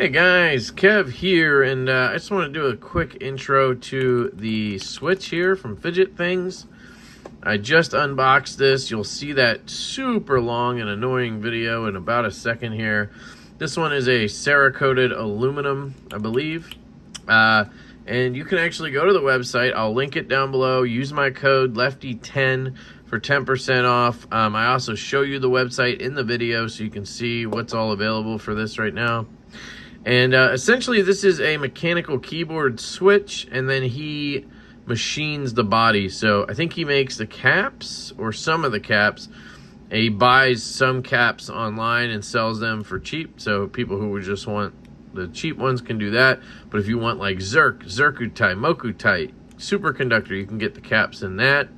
Hey guys, Kev here, and I just want to do a quick intro to the switch here from Fidget Things. I just unboxed this. You'll see that super long and annoying video in about a second here. This one is a Cerakoted aluminum, I believe. And you can actually go to the website. I'll link it down below. Use my code LeftyEDC for 10% off. I also show you the website in the video so you can see what's all available for this right now. And essentially this is a mechanical keyboard switch, and then he machines the body. So I think he makes the caps, or some of the caps. He buys some caps online and sells them for cheap. So people who would just want the cheap ones can do that. But if you want like Zircuitite, Mokutite, superconductor, you can get the caps in that.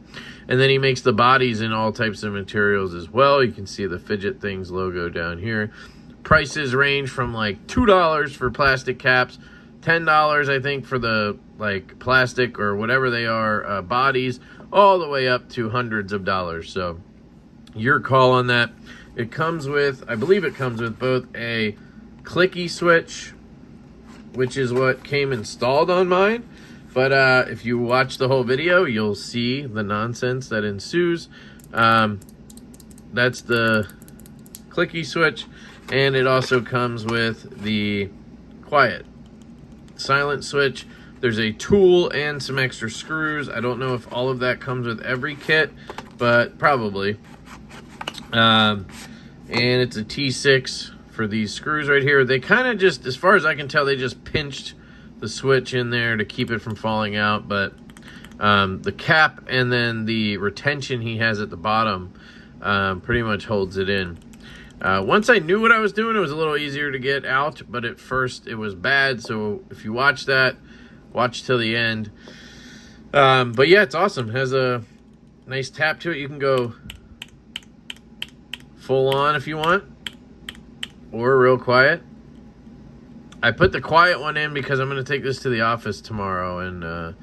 And then he makes the bodies in all types of materials as well. You can see the Fidget Things logo down here. Prices range from like $2 for plastic caps, $10 I think for the like plastic or whatever they are bodies, all the way up to hundreds of dollars. So your call on that. It comes with, I believe it comes with both a clicky switch, which is what came installed on mine, but if you watch the whole video you'll see the nonsense that ensues. That's the clicky switch. And it also comes with the quiet silent switch. There's a tool and some extra screws. I don't know if all of that comes with every kit, but probably. And it's a T6 for these screws right here. They kind of just, as far as I can tell, they just pinched the switch in there to keep it from falling out. But the cap and then the retention he has at the bottom pretty much holds it in. Once I knew what I was doing, it was a little easier to get out, but at first it was bad. So if you watch that, watch till the end. But yeah, it's awesome. It has a nice tap to it. You can go full on if you want, or real quiet. I put the quiet one in because I'm going to take this to the office tomorrow, and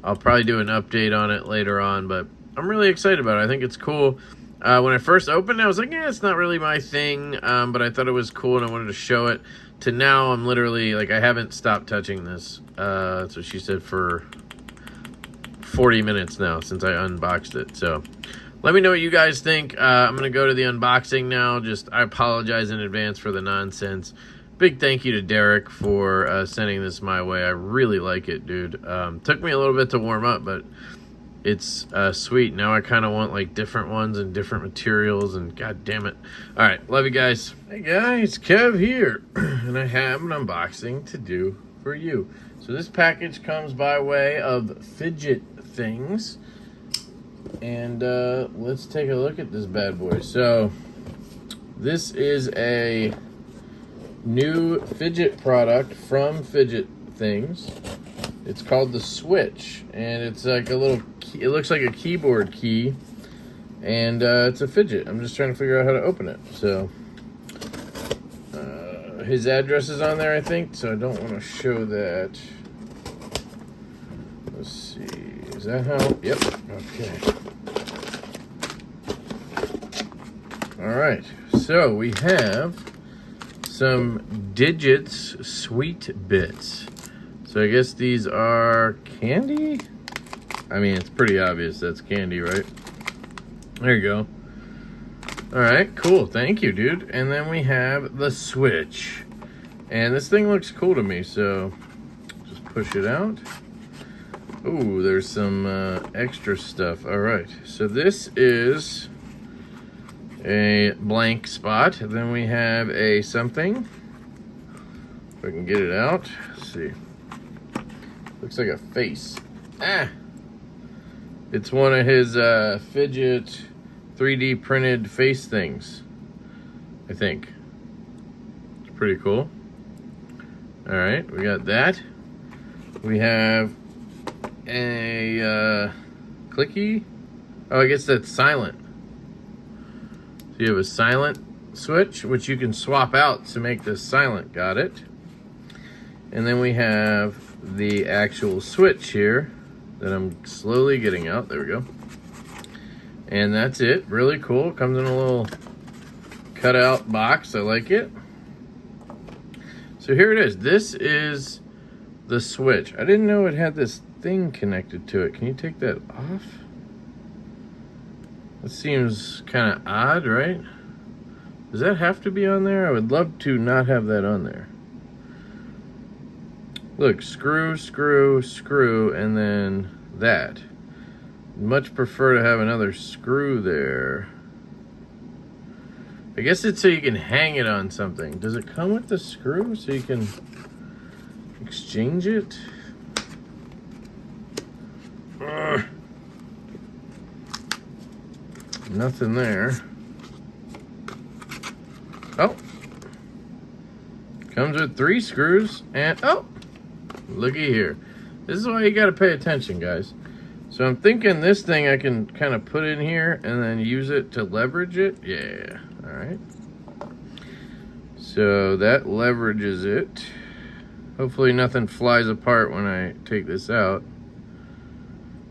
I'll probably do an update on it later on, but I'm really excited about it. I think it's cool. When I first opened it, I was like, yeah, it's not really my thing, but I thought it was cool and I wanted to show it. To now, I'm literally, like, I haven't stopped touching this. That's what she said, for 40 minutes now since I unboxed it. So let me know what you guys think. I'm going to go to the unboxing now. I apologize in advance for the nonsense. Big thank you to Derek for sending this my way. I really like it, dude. Took me a little bit to warm up, but it's sweet. Now I kind of want like different ones and different materials, and god damn it. All right, love you guys. Hey guys, Kev here, and I have an unboxing to do for you. So this package comes by way of Fidget Things, and let's take a look at this bad boy. So this is a new Fidget product from Fidget Things. It's called the Switch, and it's like a little key. It looks like a keyboard key, and it's a fidget. I'm just trying to figure out how to open it. So his address is on there, I think, so I don't want to show that. Let's see, is that how? Yep. Okay. All right, so we have some Digits Sweet Bits. So I guess these are candy? I mean, it's pretty obvious that's candy, right? There you go. All right, cool. Thank you, dude. And then we have the Switch. And this thing looks cool to me, so just push it out. Ooh, there's some extra stuff. All right, so this is a blank spot. And then we have a something. If I can get it out. Let's see. Looks like a face. It's one of his Fidget 3D printed face things, I think. It's pretty cool. All right, we got that. We have a clicky. Oh, I guess that's silent. So you have a silent switch, which you can swap out to make this silent. Got it. And then we have the actual switch here that I'm slowly getting out. There we go. And that's it. Really cool. Comes in a little cutout box. I like it. So here it is. This is the switch. I didn't know it had this thing connected to it. Can you take that off? That seems kind of odd, right? Does that have to be on there? I would love to not have that on there. Look, screw, screw, screw, and then that. Much prefer to have another screw there. I guess it's so you can hang it on something. Does it come with the screw so you can exchange it? Ugh. Nothing there. Oh. Comes with 3 screws and oh, looky here. This is why you gotta pay attention, guys. So I'm thinking this thing I can kind of put in here and then use it to leverage it. Yeah, all right. So that leverages it. Hopefully nothing flies apart when I take this out.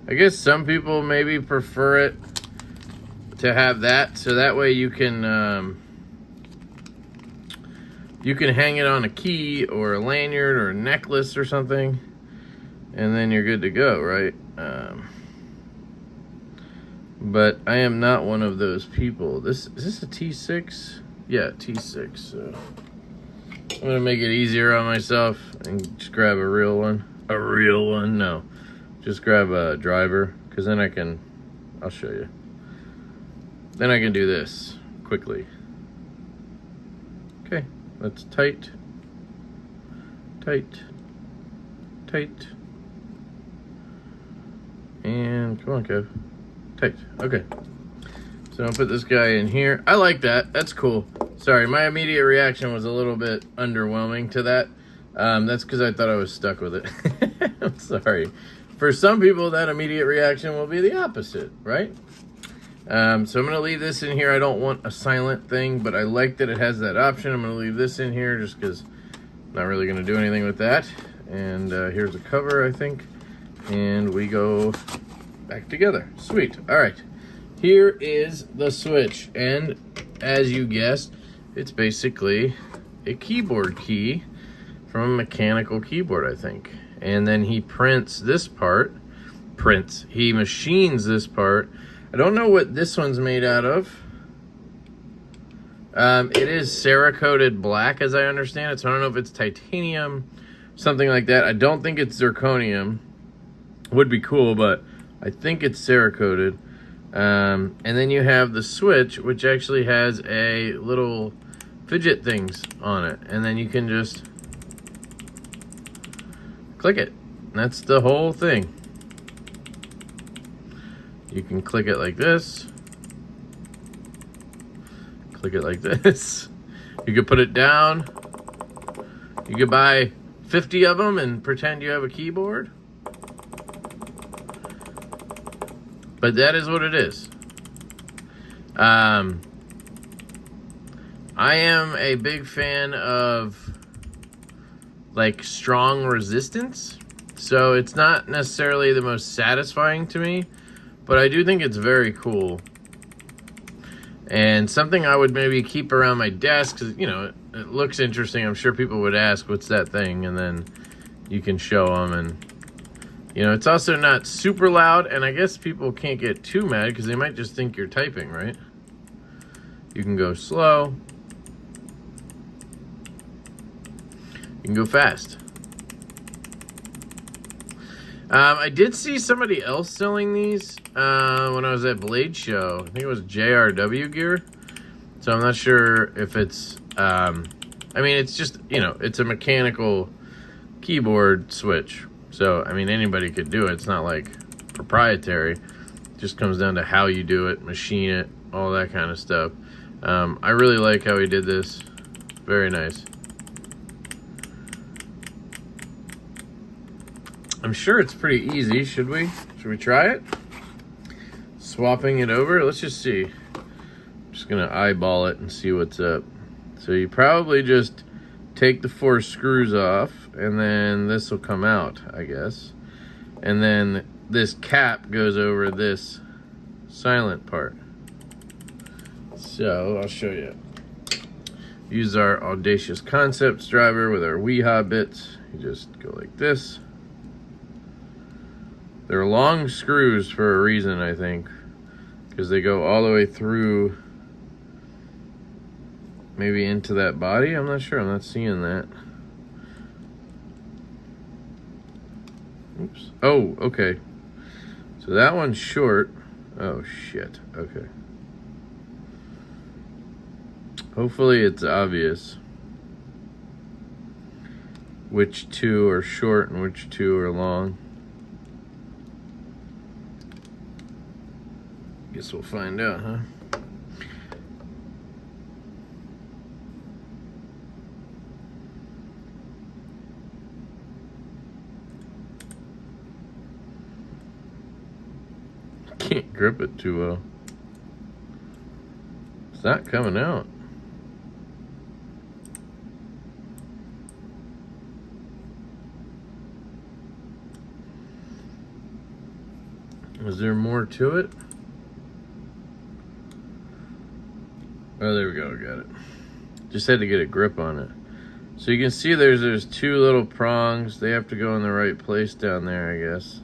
I guess some people maybe prefer it to have that, so that way you can hang it on a key or a lanyard or a necklace or something, and then you're good to go, right? But I am not one of those people. Is this a T6? Yeah, T6. So I'm gonna make it easier on myself and just grab a real one. A real one? No, just grab a driver, because then I'll show you. Then I can do this quickly. Okay, that's tight, tight, tight, and come on, Kev. Tight. Okay. So I'll put this guy in here. I like that. That's cool. Sorry, my immediate reaction was a little bit underwhelming to that. That's because I thought I was stuck with it. I'm sorry. For some people, that immediate reaction will be the opposite, right? So I'm going to leave this in here. I don't want a silent thing, but I like that it has that option. I'm going to leave this in here just because I'm not really going to do anything with that. And here's a cover, I think. And we go back together. Sweet. All right. Here is the switch. And as you guessed, it's basically a keyboard key from a mechanical keyboard, I think. And then he prints this part. He machines this part. I don't know what this one's made out of. It is Cerakoted black, as I understand it. So I don't know if it's titanium, something like that. I don't think it's zirconium. Would be cool, but I think it's Cerakoted. And then you have the switch, which actually has a little fidget things on it. And then you can just click it. That's the whole thing. You can click it like this. Click it like this. You could put it down. You could buy 50 of them and pretend you have a keyboard. But that is what it is. I am a big fan of like strong resistance. So it's not necessarily the most satisfying to me, but I do think it's very cool. And something I would maybe keep around my desk because, you know, it looks interesting. I'm sure people would ask, what's that thing? And then you can show them. And, you know, it's also not super loud. And I guess people can't get too mad because they might just think you're typing, right? You can go slow. You can go fast. I did see somebody else selling these when I was at Blade Show. I think it was JRW gear. So I'm not sure if it's, I mean, it's just, you know, it's a mechanical keyboard switch. So, I mean, anybody could do it. It's not like proprietary. It just comes down to how you do it, machine it, all that kind of stuff. I really like how he did this. Very nice. I'm sure it's pretty easy. Should we try it? Swapping it over. Let's just see. I'm just gonna eyeball it and see what's up. So you probably just take the 4 screws off, and then this will come out, I guess. And then this cap goes over this silent part. So I'll show you. use our Audacious Concepts driver with our Weehaw bits. You just go like this. They're long screws for a reason, I think, because they go all the way through, maybe into that body. I'm not sure. I'm not seeing that. Oops. Oh, okay. So that one's short. Oh, shit. Okay. Hopefully it's obvious which two are short and which two are long. Guess we'll find out, huh? Can't grip it too well. It's not coming out. Is there more to it? Oh, there we go, got it. Just had to get a grip on it. So you can see there's two little prongs. They have to go in the right place down there, I guess.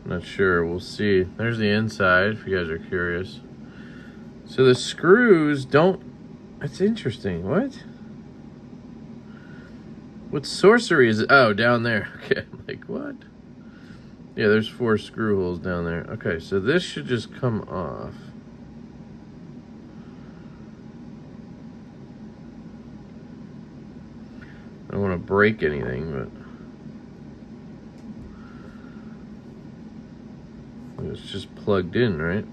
Not sure, we'll see. There's the inside, if you guys are curious. So the screws don't, that's interesting, what? What sorcery is it? Oh, down there, okay, I'm like, what? Yeah, there's 4 screw holes down there. Okay, so this should just come off. I don't want to break anything, but it's just plugged in, right?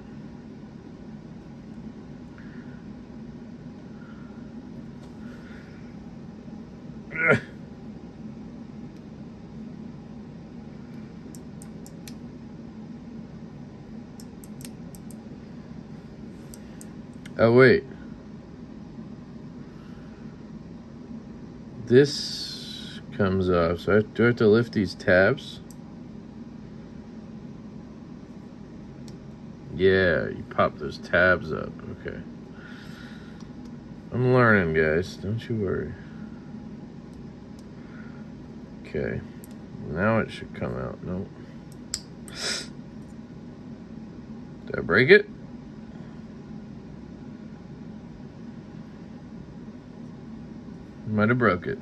Oh, wait. This comes off, so do I have to lift these tabs? Yeah, you pop those tabs up. Okay. I'm learning, guys. Don't you worry. Okay. Now it should come out. Nope. Did I break it? Might have broke it.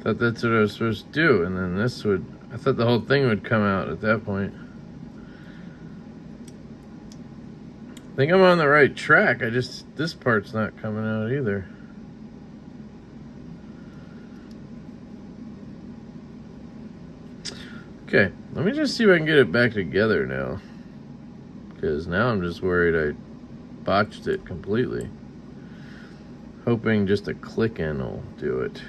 Thought that's what I was supposed to do, and then this would, I thought the whole thing would come out at that point. I think I'm on the right track. This part's not coming out either. Okay, let me just see if I can get it back together now. Because now I'm just worried I botched it completely. Hoping just a click in will do it.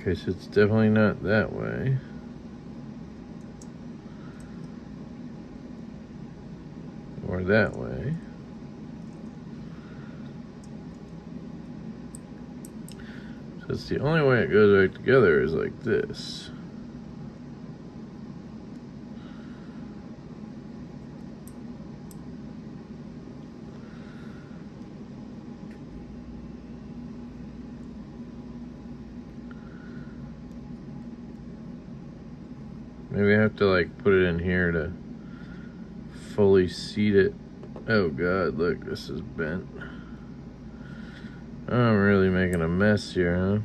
Okay, so it's definitely not that way. Or that way. So it's the only way it goes back together is like this. Maybe I have to like put it in here to fully seat it. Oh God, look, this is bent. I'm really making a mess here, huh?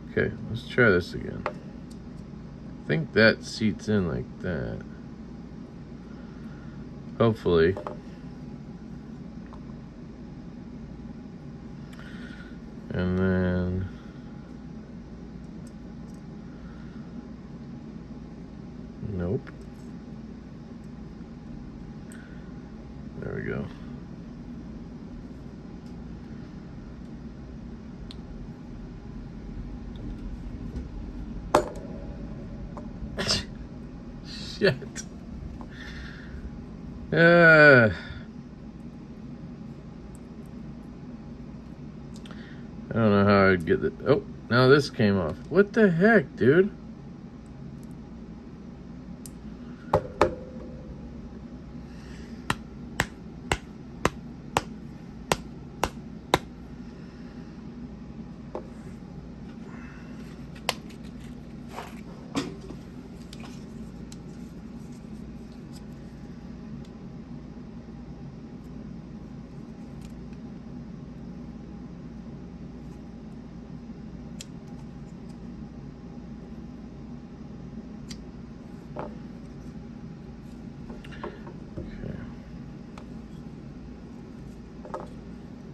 Okay, let's try this again. I think that seats in like that. Hopefully. And then nope. I don't know how I'd get it. Oh, now this came off. What the heck, dude?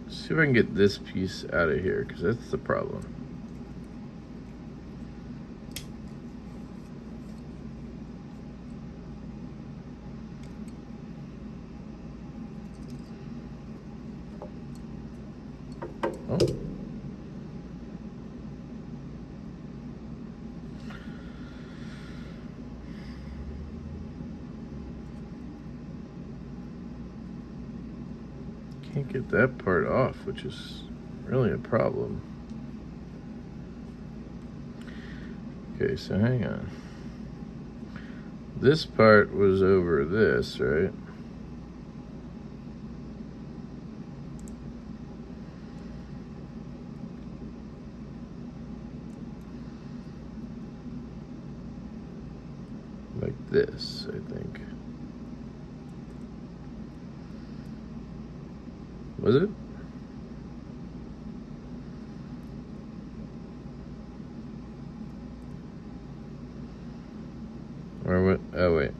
See if I can get this piece out of here, because that's the problem. Oh. Can't get that part off, which is really a problem. Okay, so hang on. This part was over this, right? Like this, I think. Was it? Or what? Oh, wait.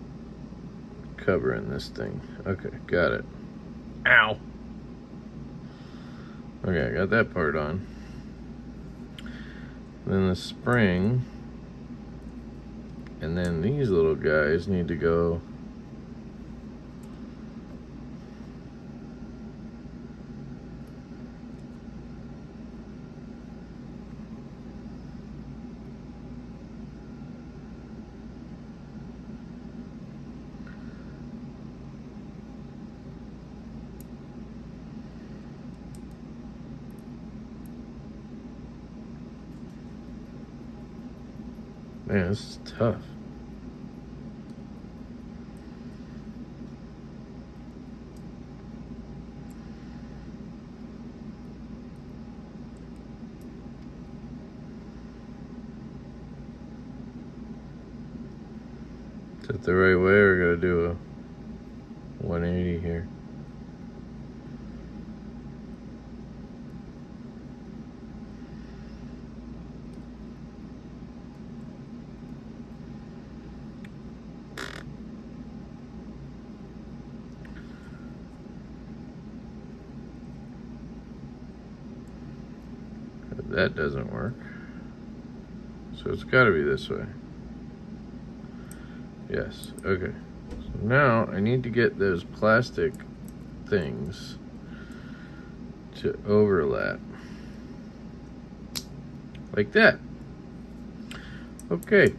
Covering this thing. Okay, got it. Ow! Okay, I got that part on. Then the spring. And then these little guys need to go. Man, this is tough. Is that the right way, or gotta do a 180 here? That doesn't work. So it's got to be this way. Yes, okay. So now I need to get those plastic things to overlap. Like that. Okay,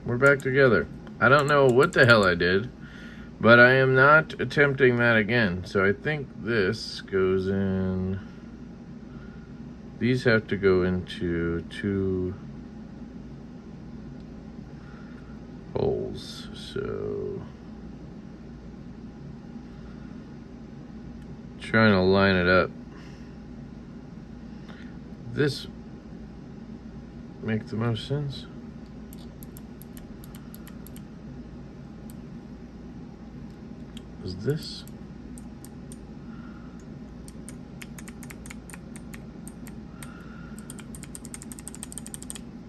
we're back together. I don't know what the hell I did, but I am not attempting that again. So I think this goes in. These have to go into 2 holes. So trying to line it up. This make the most sense. Is this?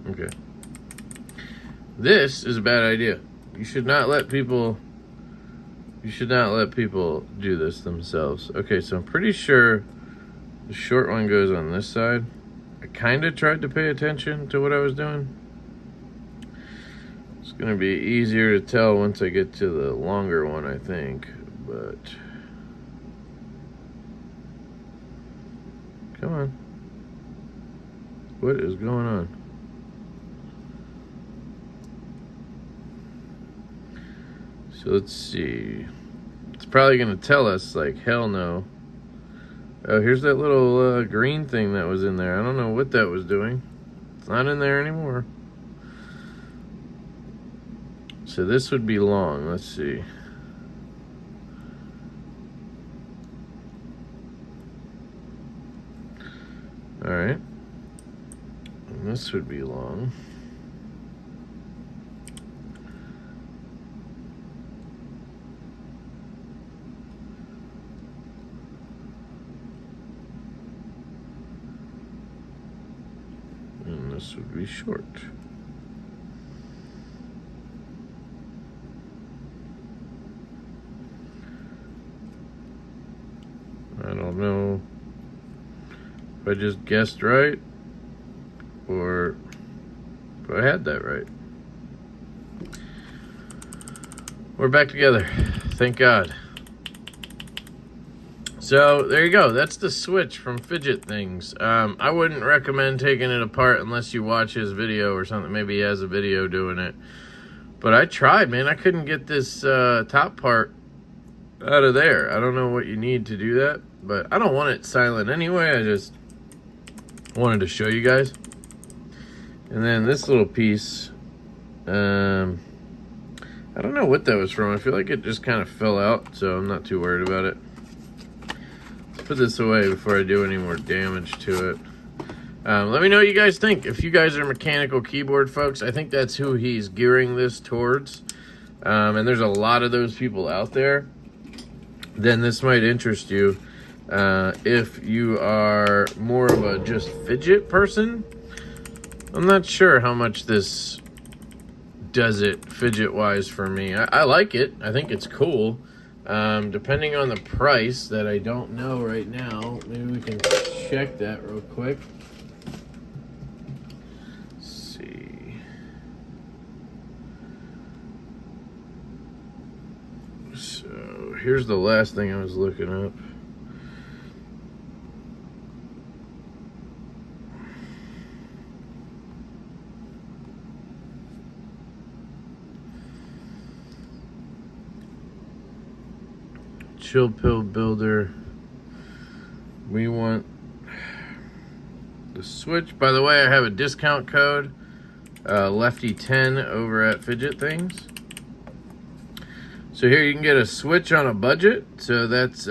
Okay. This is a bad idea. You should not let people do this themselves. Okay, so I'm pretty sure the short one goes on this side. I kind of tried to pay attention to what I was doing. It's going to be easier to tell once I get to the longer one, I think. But come on. What is going on? So let's see. It's probably going to tell us, like, hell no. Oh, here's that little green thing that was in there. I don't know what that was doing. It's not in there anymore. So this would be long. Let's see. All right. And this would be long. And this would be short. I don't know if I just guessed right or if I had that right. We're back together. Thank God. So there you go. That's the switch from Fidget Things. I wouldn't recommend taking it apart unless you watch his video or something. Maybe he has a video doing it. But I tried, man. I couldn't get this top part out of there. I don't know what you need to do that, but I don't want it silent anyway. I just wanted to show you guys. And then this little piece, I don't know what that was from. I feel like it just kind of fell out, so I'm not too worried about it. Let's put this away before I do any more damage to it. Let me know what you guys think. If you guys are mechanical keyboard folks, I think that's who he's gearing this towards. And there's a lot of those people out there. Then this might interest you. If you are more of a just fidget person, I'm not sure how much this does it fidget-wise for me. I like it. I think it's cool. Depending on the price that I don't know right now, maybe we can check that real quick. Let's see. So here's the last thing I was looking up. Chill Pill Builder. We want the switch. By the way, I have a discount code, Lefty10 over at Fidget Things. So here you can get a switch on a budget. So that's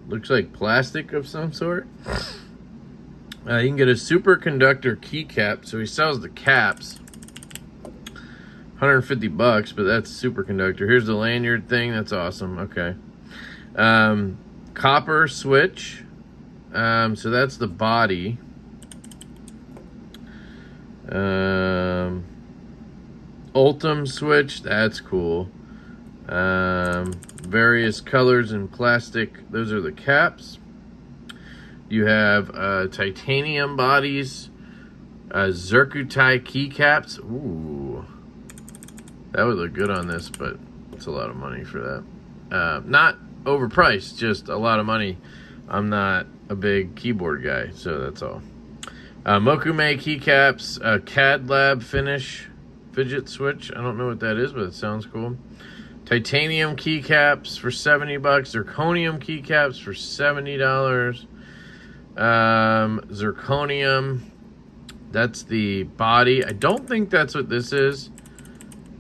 looks like plastic of some sort. You can get a superconductor keycap. So he sells the caps. $150, but that's superconductor. Here's the lanyard thing. That's awesome. Okay. Copper switch. So that's the body. Ultim switch. That's cool. Various colors and plastic. Those are the caps. You have titanium bodies. Zircuti keycaps. Ooh. That would look good on this, but it's a lot of money for that. Not overpriced, just a lot of money. I'm not a big keyboard guy, so that's all. Mokume keycaps, CAD Lab finish fidget switch. I don't know what that is, but it sounds cool. Titanium keycaps for $70. Zirconium keycaps for $70. Zirconium. That's the body. I don't think that's what this is.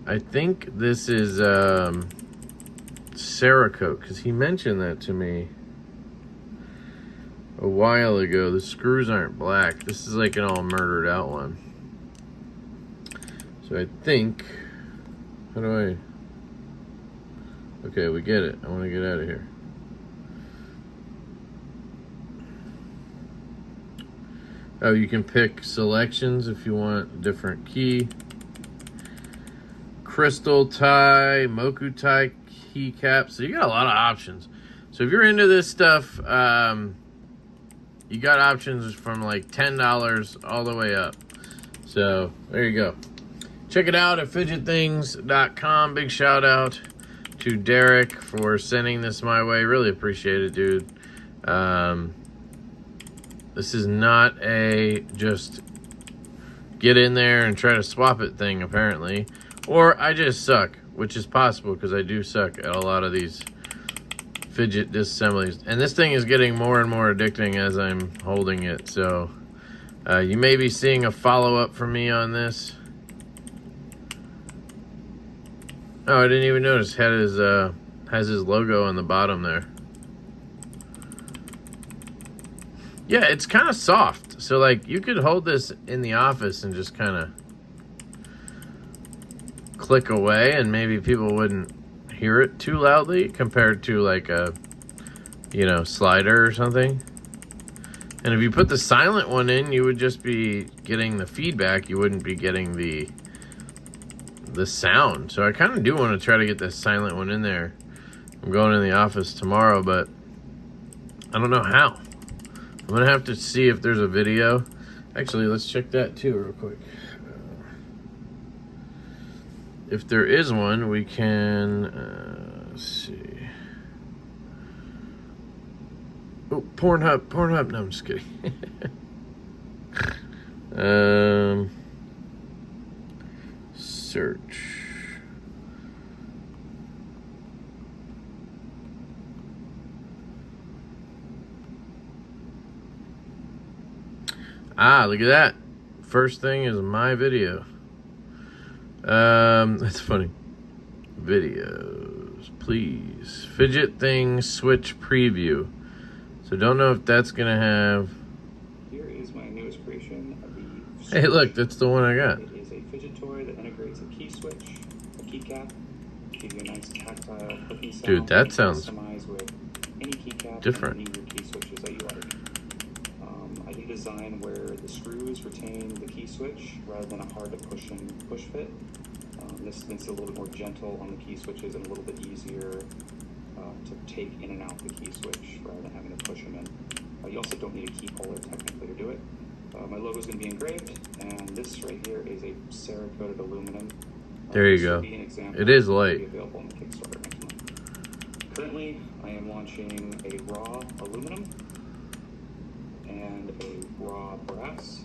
I think this is Cerakote, because he mentioned that to me a while ago. The screws aren't black. This is like an all murdered out one. So I think, how do I, okay, we get it. I want to get out of here. Oh, you can pick selections if you want a different key. Crystal tie, Moku tie keycaps. So you got a lot of options. So if you're into this stuff, you got options from like $10 all the way up. So there you go. Check it out at fidgetthings.com. Big shout out to Derek for sending this my way. Really appreciate it, dude. This is not a just get in there and try to swap it thing, apparently. Or I just suck. which is possible because I do suck at a lot of these fidget disassemblies. And this thing is getting more and more addicting as I'm holding it. So you may be seeing a follow-up from me on this. Oh, I didn't even notice. Has his logo on the bottom there. Yeah, it's kind of soft. So like you could hold this in the office and just kind of click away and maybe people wouldn't hear it too loudly compared to like a, you know, slider or something. And if you put the silent one in, you would just be getting the feedback. You wouldn't be getting the sound. So I kind of do want to try to get the silent one in there. I'm going in the office tomorrow, but I don't know how. I'm going to have to see if there's a video. Actually, let's check that too real quick. If there is one, we can, let's see. Oh, Pornhub. No, I'm just kidding. Search. Ah, look at that. First thing is my video. That's funny. Videos, please. Fidget thing switch preview. So don't know if that's gonna have. Here is my newest creation of the switch. Hey, look, that's the one I got. It is a fidget toy that integrates a key switch, a keycap, give you a nice tactile clicking sound. Dude, that sounds customize with any keycap different. and any of your key switches that you like. I did design where the screws retain the key switch rather than a hard to push fit. This makes it a little bit more gentle on the key switches and a little bit easier to take in and out the key switch rather than having to push them in. You also don't need a key puller technically to do it. My logo is going to be engraved, and this right here is a Cerakoted aluminum. There you go. It is light. Available on the Kickstarter next month. Currently, I am launching a raw aluminum and a raw brass.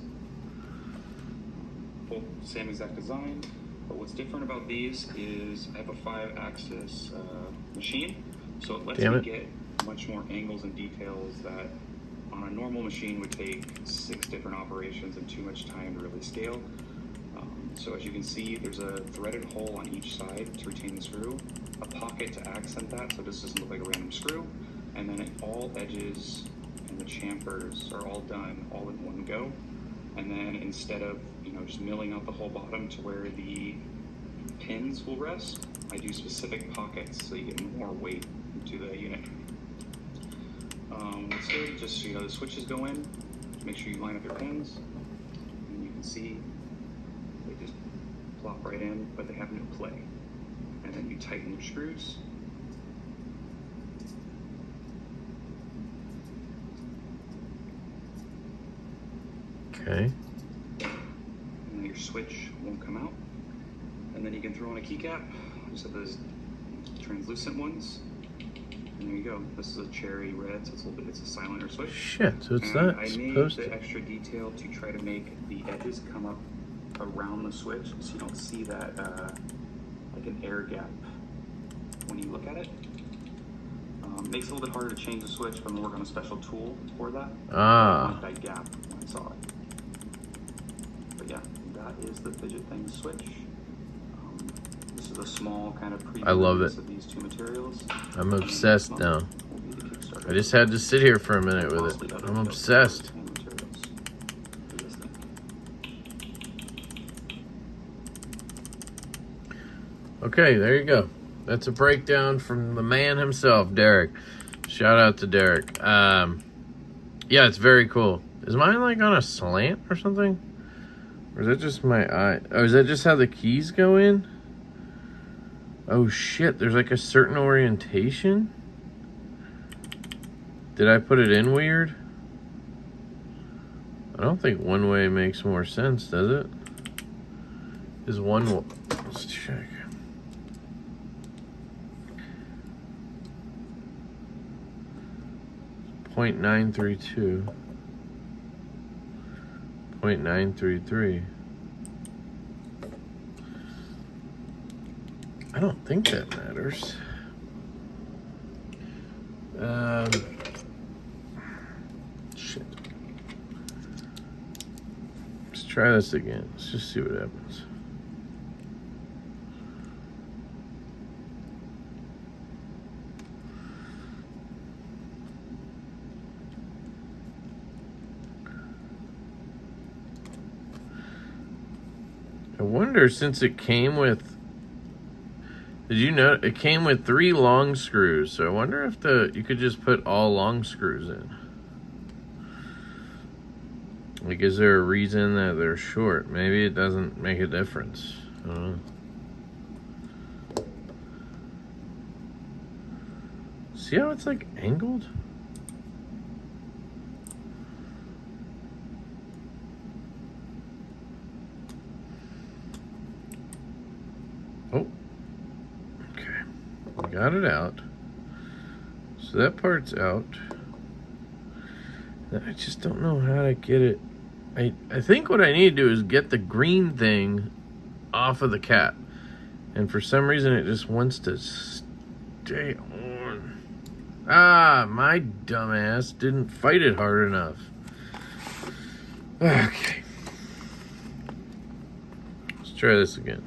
Both same exact design. But what's different about these is I have a 5-axis machine, so it lets me get much more angles and details that on a normal machine would take 6 different operations and too much time to really scale. So as you can see, there's a threaded hole on each side to retain the screw, a pocket to accent that so this doesn't look like a random screw, and then all edges and the chamfers are all done all in one go. And then instead of, just milling out the whole bottom to where the pins will rest, I do specific pockets so you get more weight into the unit. Let's do just so you know the switches go in. Make sure you line up your pins, and you can see they just plop right in, but they have no play. And then you tighten your screws. Okay. And your switch won't come out. And then you can throw in a keycap. Just have those translucent ones. And there you go. This is a cherry red, so it's a silent or switch. Shit, so it's and not I made supposed the to. extra detail to try to make the edges come up around the switch, so you don't see that like an air gap when you look at it. Makes it a little bit harder to change the switch, but I'm gonna work on a special tool for that. I want that gap when I saw it. But yeah, that is the Fidget thing switch. This is a small kind of preview I love it. of these two materials. I'm obsessed now. I just had to sit here for a minute with it. I'm obsessed. Okay, there you go. That's a breakdown from the man himself, Derek. Shout out to Derek. Yeah, it's very cool. Is mine like on a slant or something? Or is that just my eye? Oh, is that just how the keys go in? Oh shit, there's like a certain orientation? Did I put it in weird? I don't think one way makes more sense, does it? Is one... Let's check. .932. 0.933. I don't think that matters. Shit. Let's try this again. Let's just see what happens. I wonder, since it came with, did you know it came with 3 long screws? So I wonder if you could just put all long screws in. Like, is there a reason that they're short? Maybe it doesn't make a difference. I don't know. See how it's like angled? Oh, okay. We got it out. So that part's out. I just don't know how to get it. I think what I need to do is get the green thing off of the cap. And for some reason it just wants to stay on. Ah, my dumbass didn't fight it hard enough. Okay. Let's try this again.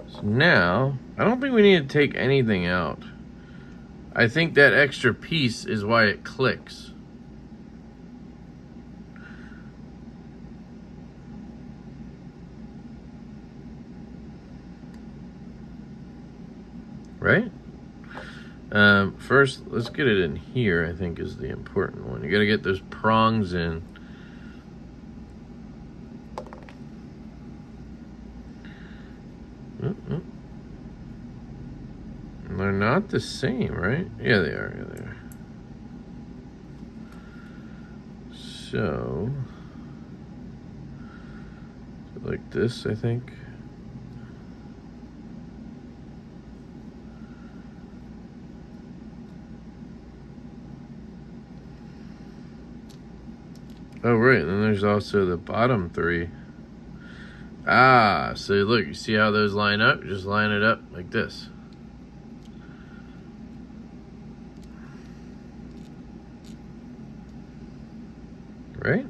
So now, I don't think we need to take anything out. I think that extra piece is why it clicks. Right? First, let's get it in here, I think is the important one. You gotta get those prongs in. They're not the same, right? Yeah, they are. Yeah, they are. So, like this, I think. Oh, right. And then there's also the bottom 3. Ah, so look, you see how those line up? You just line it up like this. Right?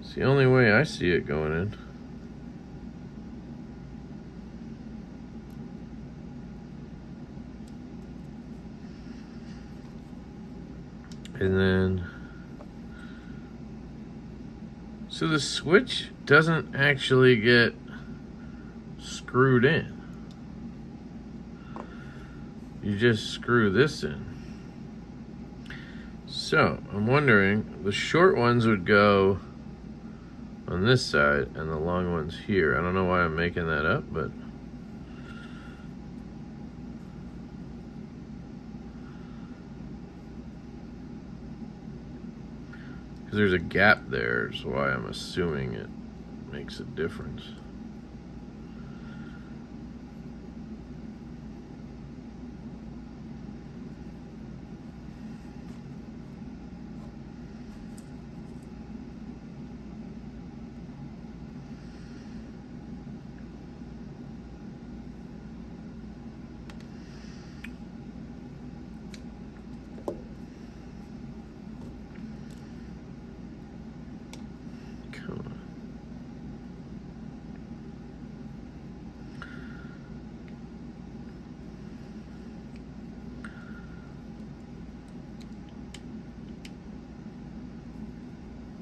It's the only way I see it going in. And then, so the switch doesn't actually get screwed in. You just screw this in. So, I'm wondering, the short ones would go on this side and the long ones here. I don't know why I'm making that up, but because there's a gap there is why I'm assuming it makes a difference.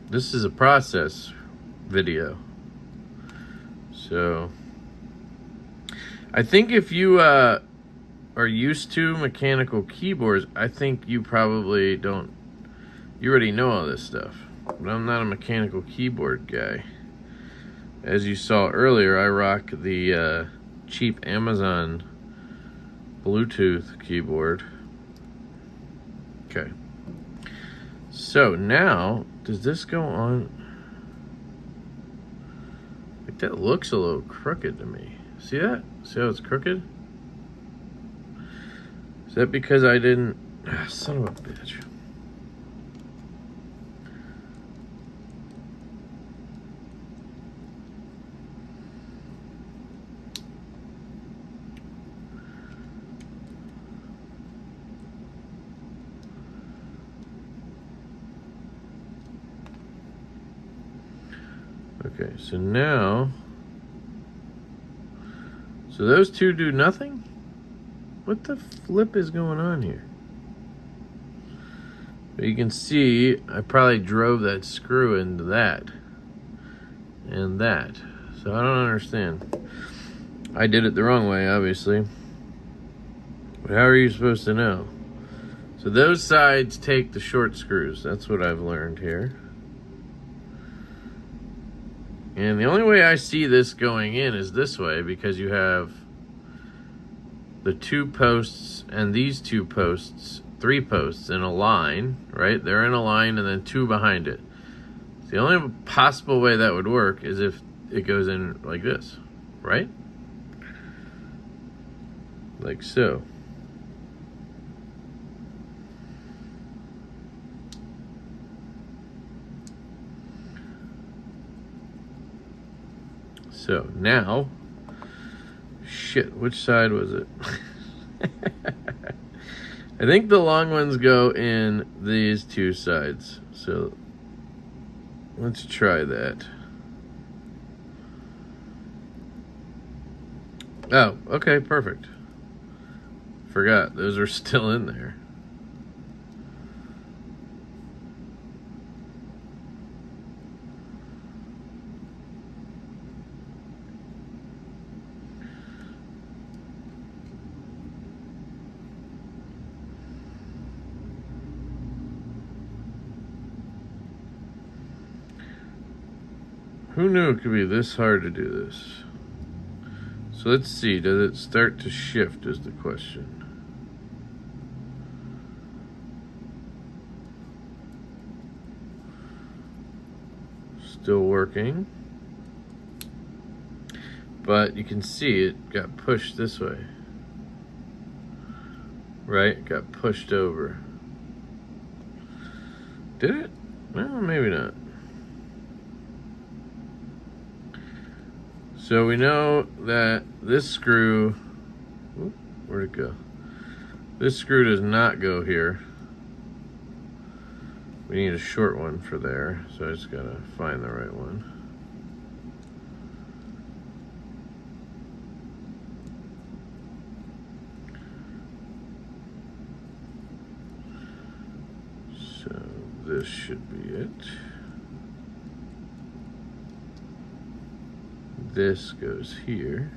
This is a process video. So I think if you are used to mechanical keyboards, I think you probably don't, you already know all this stuff. But I'm not a mechanical keyboard guy. As you saw earlier, I rock the cheap Amazon Bluetooth keyboard. Okay. So now, does this go on? Like, that looks a little crooked to me. See that? See how it's crooked? Is that because I didn't... Ah, son of a bitch. Okay, so now, so those two do nothing? What the flip is going on here? But you can see I probably drove that screw into that and that. So I don't understand. I did it the wrong way, obviously. But how are you supposed to know? So those sides take the short screws. That's what I've learned here. And the only way I see this going in is this way, because you have the two posts and these two posts, three posts in a line, right? They're in a line and then two behind it. The only possible way that would work is if it goes in like this, right? Like so. So now, shit, which side was it? I think the long ones go in these two sides. So let's try that. Oh, okay, perfect. Forgot, those are still in there. Who knew it could be this hard to do this? So let's see, does it start to shift is the question. Still working. But you can see it got pushed this way. Right? It got pushed over. Did it? Well, maybe not. So we know that this screw, where'd it go? This screw does not go here. We need a short one for there, so I just gotta find the right one. So this should be it. This goes here.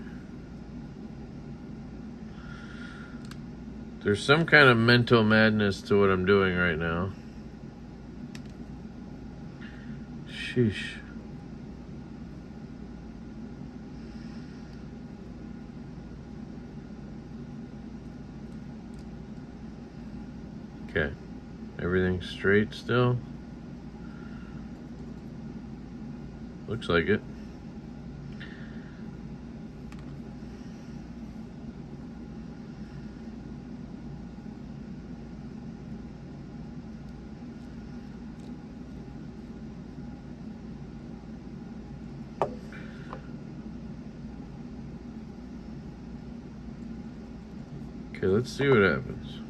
There's some kind of mental madness to what I'm doing right now. Sheesh. Okay. Everything's straight still. Looks like it. Okay, let's see what happens.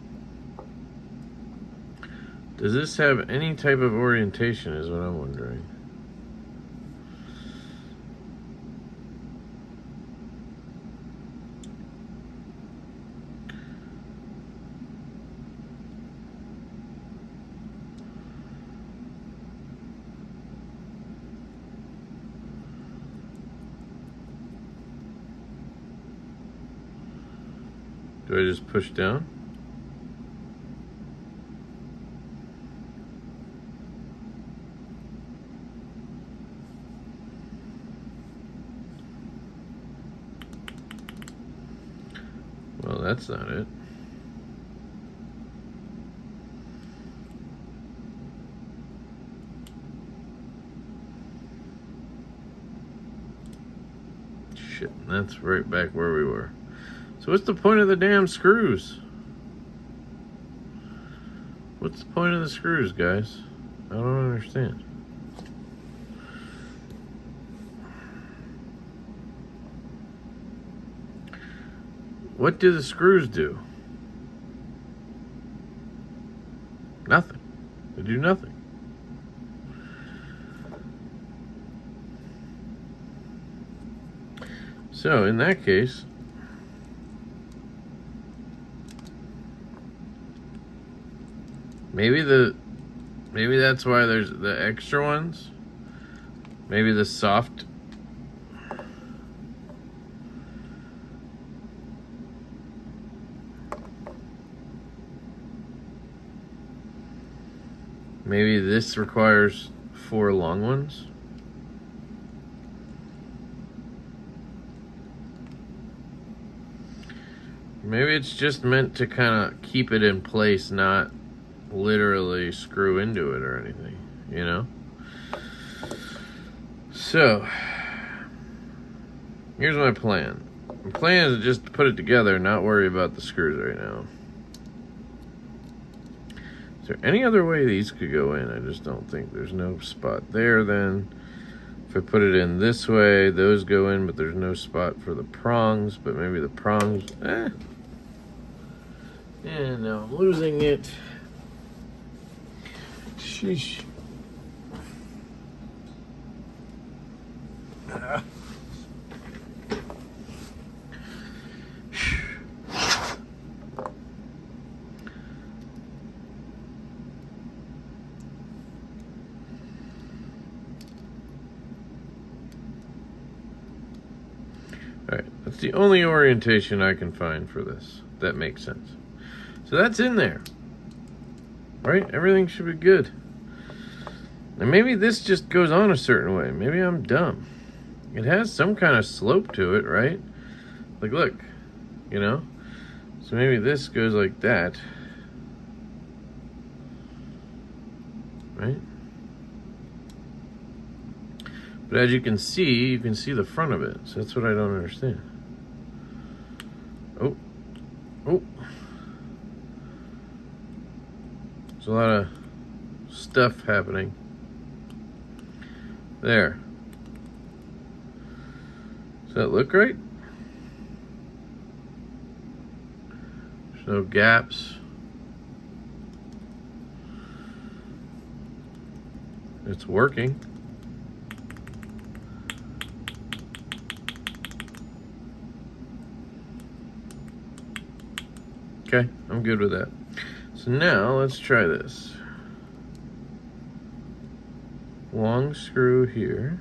Does this have any type of orientation is what I'm wondering. Do I just push down? Well, that's not it. Shit, that's right back where we were. So what's the point of the damn screws? What's the point of the screws, guys? I don't understand. What do the screws do? Nothing. They do nothing. So in that case, maybe that's why there's the extra ones. Maybe the soft. Maybe this requires 4 long ones. Maybe it's just meant to kind of keep it in place, not literally screw into it or anything, you know? So, here's my plan. My plan is just to put it together and not worry about the screws right now. Is there any other way these could go in? I just don't think. There's no spot there then. If I put it in this way, those go in, but there's no spot for the prongs. But maybe the prongs, And now I'm losing it. Sheesh. Alright, that's the only orientation I can find for this. That makes sense. So that's in there. Right? Everything should be good. And maybe this just goes on a certain way. Maybe I'm dumb. It has some kind of slope to it, right? Like, look. You know? So maybe this goes like that. Right? But as you can see the front of it. So that's what I don't understand. Oh. Oh. There's a lot of stuff happening. There. Does that look right? There's no gaps. It's working. Okay, I'm good with that. So now let's try this. Long screw here.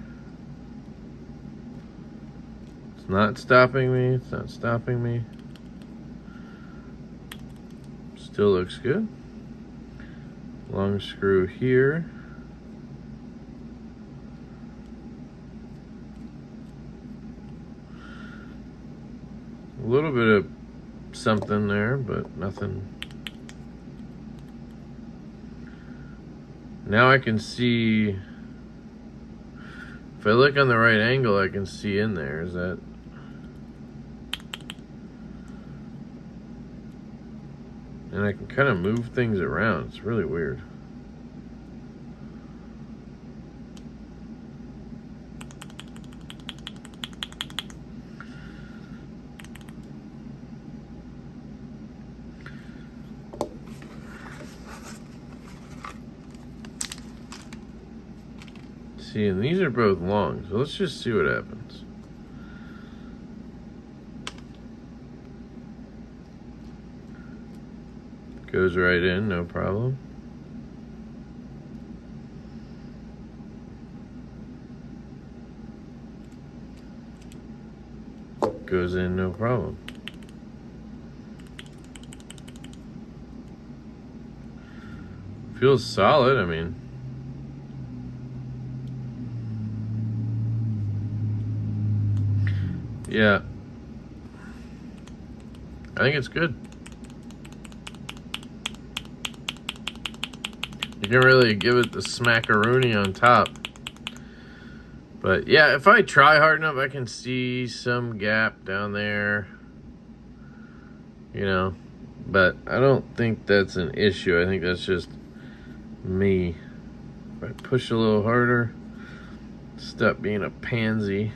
It's not stopping me. It's not stopping me. Still looks good. Long screw here. A little bit of something there, but nothing. Now I can see, if I look on the right angle, I can see in there. Is that? And I can kind of move things around. It's really weird. See, and these are both long, so let's just see what happens. Goes right in, no problem. Goes in, no problem. Feels solid, I mean. Yeah. I think it's good. You can really give it the smackaroonie on top. But yeah, if I try hard enough, I can see some gap down there. You know, but I don't think that's an issue. I think that's just me. If I push a little harder, stop being a pansy.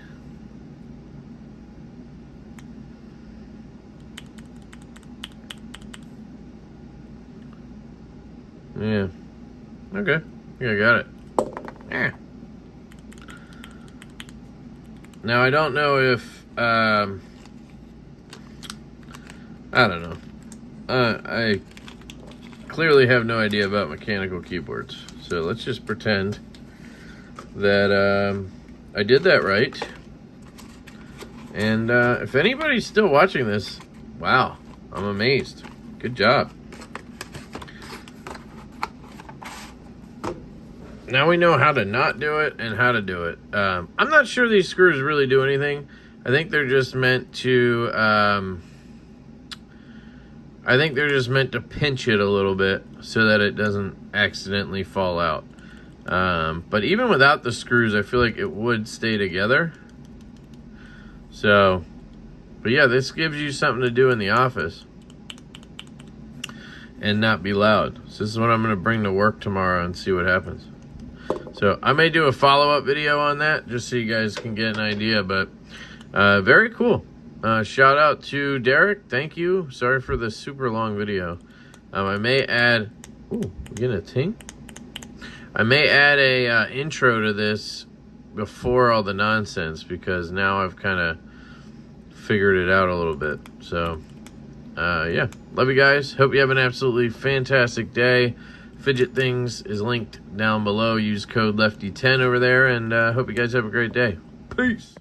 Yeah. Okay. Yeah, I got it. Yeah. Now, I don't know if I don't know. I clearly have no idea about mechanical keyboards. So let's just pretend that I did that right. And if anybody's still watching this, wow, I'm amazed. Good job. Now we know how to not do it and how to do it. I'm not sure these screws really do anything. I think they're just meant to pinch it a little bit so that it doesn't accidentally fall out. But even without the screws, I feel like it would stay together. So, but yeah, this gives you something to do in the office and not be loud. So this is what I'm going to bring to work tomorrow and see what happens. So I may do a follow-up video on that just so you guys can get an idea, but very cool. Shout out to Derek. Thank you. Sorry for the super long video. I may add, ooh, we getting a ting? I may add a intro to this before all the nonsense, because now I've kind of figured it out a little bit. So yeah, love you guys. Hope you have an absolutely fantastic day. Fidget Things is linked down below. Use code LeftyEDC over there, and hope you guys have a great day. Peace.